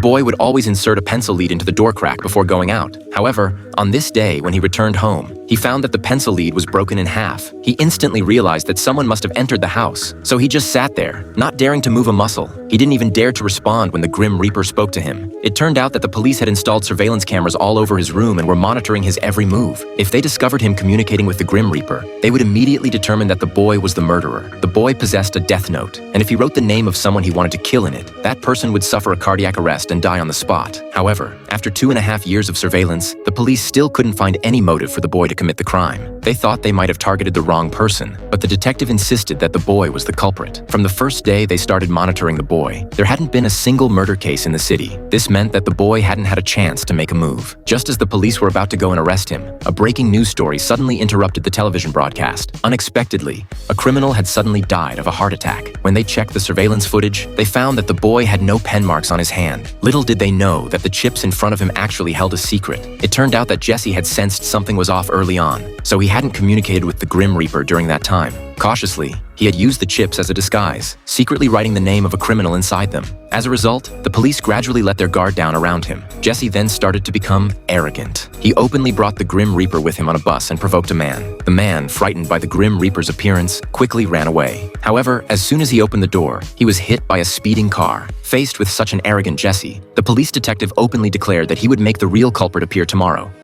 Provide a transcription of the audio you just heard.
boy would always insert a pencil lead into the door crack before going out. However, on this day when he returned home, he found that the pencil lead was broken in half. He instantly realized that someone must have entered the house, so he just sat there, not daring to move a muscle. He didn't even dare to respond when the Grim Reaper spoke to him. It turned out that the police had installed surveillance cameras all over his room and were monitoring his every move. If they discovered him communicating with the Grim Reaper, they would immediately determine that the boy was the murderer. The boy possessed a death note, and if he wrote the name of someone he wanted to kill in it, that person would suffer a cardiac arrest and die on the spot. However, after 2.5 years of surveillance, the police still couldn't find any motive for the boy to commit the crime. They thought they might have targeted the wrong person, but the detective insisted that the boy was the culprit. From the first day they started monitoring the boy, there hadn't been a single murder case in the city. This meant that the boy hadn't had a chance to make a move. Just as the police were about to go and arrest him, a breaking news story suddenly interrupted the television broadcast. Unexpectedly, a criminal had suddenly died of a heart attack. When they checked the surveillance footage, they found that the boy had no pen marks on his hand. Little did they know that the chips in front of him actually held a secret. It turned out that Jesse had sensed something was off early on, so he hadn't communicated with the Grim Reaper during that time. Cautiously, he had used the chips as a disguise, secretly writing the name of a criminal inside them. As a result, the police gradually let their guard down around him. Jesse then started to become arrogant. He openly brought the Grim Reaper with him on a bus and provoked a man. The man, frightened by the Grim Reaper's appearance, quickly ran away. However, as soon as he opened the door, he was hit by a speeding car. Faced with such an arrogant Jesse, the police detective openly declared that he would make the real culprit appear tomorrow.